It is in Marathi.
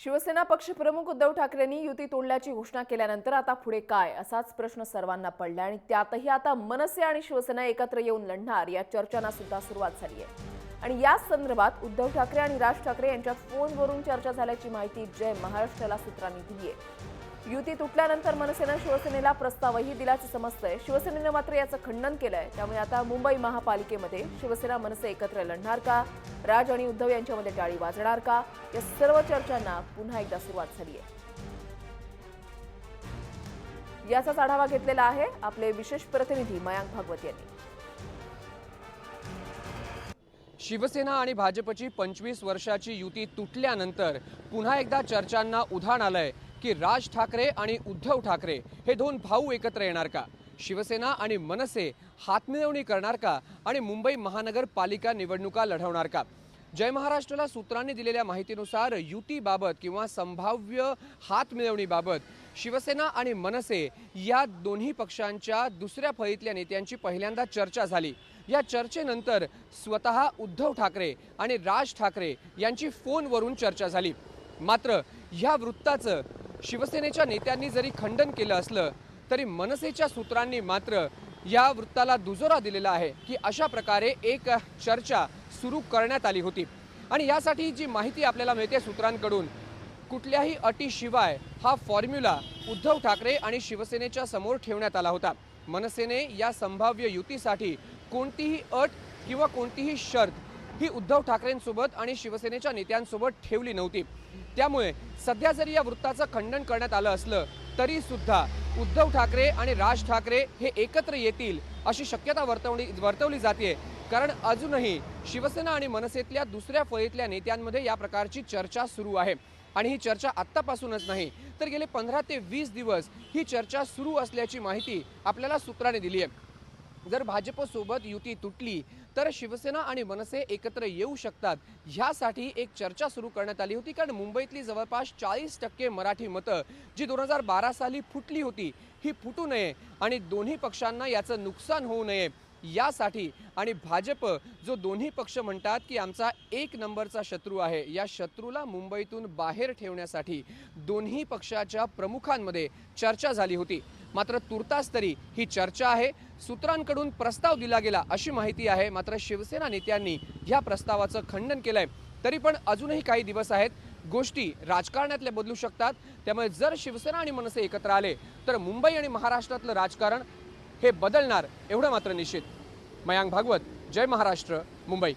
शिवसेना पक्षप्रमुख उद्धव ठाकरेंनी युती तोडल्याची घोषणा केल्यानंतर आता पुढे काय असाच प्रश्न सर्वांना पडला आणि त्यातही आता मनसे आणि शिवसेना एकत्र येऊन लढणार या चर्चांना सुद्धा सुरुवात झाली आहे। आणि या संदर्भात उद्धव ठाकरे आणि राज ठाकरे यांच्यात फोनवरून चर्चा झाल्याची माहिती जय महाराष्ट्राला सूत्रांनी दिली आहे। युती तुटल्यानंतर मनसेनं शिवसेनेला प्रस्तावही दिल्याचं समजतंय। शिवसेनेनं मात्र याचं खंडन केलंय। त्यामुळे आता मुंबई महापालिकेमध्ये शिवसेना मनसे एकत्र लढणार का, राज आणि उद्धव यांच्यामध्ये टाळी वाजणार का, या सर्व चर्चांना पुन्हा एकदा सुरुवात झाली आहे। याचाच आढावा घेतलेला आहे आपले विशेष प्रतिनिधी मयांक भागवत यांनी। शिवसेना आणि भाजपची 25 वर्षाची युती तुटल्यानंतर पुन्हा एकदा चर्चांना उधाण आलंय की राज ठाकरे आणि उद्धव ठाकरे हे दोन भाऊ एकत्र येणार का, शिवसेना आणि मनसे हातमिळवणी करणार का आणि मुंबई महानगरपालिका निवडणुका लढवणार का। जय महाराष्ट्राला सूत्रांनी दिलेल्या माहितीनुसार युतीबाबत किंवा संभाव्य हातमिळवणीबाबत शिवसेना आणि मनसे या दोन्ही पक्षांच्या दुसऱ्या फळीतल्या नेत्यांची पहिल्यांदा चर्चा झाली। या चर्चेनंतर स्वतः उद्धव ठाकरे आणि राज ठाकरे यांची फोनवरून चर्चा झाली। मात्र या वृत्ताचं शिवसेनेच्या नेत्यांनी जरी खंडन केलं असलं तरी मनसेच्या सूत्रांनी मात्र या वृत्ताला दुजोरा दिलेला आहे की अशा प्रकारे एक चर्चा सुरू करण्यात आली होती। आणि यासाठी जी माहिती आपल्याला मिळते सूत्रांकडून, कुठल्याही अटीशिवाय हा फॉर्म्युला उद्धव ठाकरे आणि शिवसेनेच्या समोर ठेवण्यात आला होता। मनसेने या संभाव्य युतीसाठी कोणतीही अट किंवा कोणतीही शर्त ही उद्धव ठाकरेंसोबत आणि शिवसेनेच्या नेत्यांसोबत ठेवली नव्हती। त्यामुळे सध्या जरी या वृत्ताचं खंडन करण्यात आलं असलं तरी सुद्धा उद्धव ठाकरे आणि राज ठाकरे हे एकत्र येतील अशी शक्यता वर्तवली जाते। कारण अजूनही शिवसेना आणि मनसेतल्या दुसऱ्या फळीतल्या नेत्यांमध्ये या प्रकारची चर्चा सुरू आहे। आणि ही चर्चा आत्तापासूनच नाही तर गेले 15 ते 20 दिवस ही चर्चा सुरू असल्याची माहिती आपल्याला सूत्रांनी दिली आहे। जर भाजपसोबत युती तुटली तर शिवसेना आणि मनसे एकत्र येऊ शकतात ह्यासाठी एक चर्चा सुरू करण्यात आली होती। कारण मुंबईतली जवळपास 40% मराठी मतं जी 2012 साली फुटली होती ही फुटू नये आणि दोन्ही पक्षांना याचं नुकसान होऊ नये यासाठी, आणि भाजप जो दोन्ही पक्ष म्हणतात की आमचा एक नंबरचा शत्रू आहे, या शत्रूला मुंबईतून बाहेर ठेवण्यासाठी दोन्ही पक्षाच्या प्रमुखांमध्ये चर्चा झाली होती। मात्र तुर्तास तरी ही चर्चा आहे, सूत्रांकडून प्रस्ताव दिला गेला अशी माहिती आहे। मात्र शिवसेना नेत्यांनी या प्रस्तावाचं खंडन केलंय। तरी पण अजूनही काही दिवस आहेत, गोष्टी राजकारणातल्या बदलू शकतात। त्यामुळे जर शिवसेना आणि मनसे एकत्र आले तर मुंबई आणि महाराष्ट्रातलं राजकारण हे बदलणार एवढं मात्र निश्चित। मयांक भागवत, जय महाराष्ट्र, मुंबई।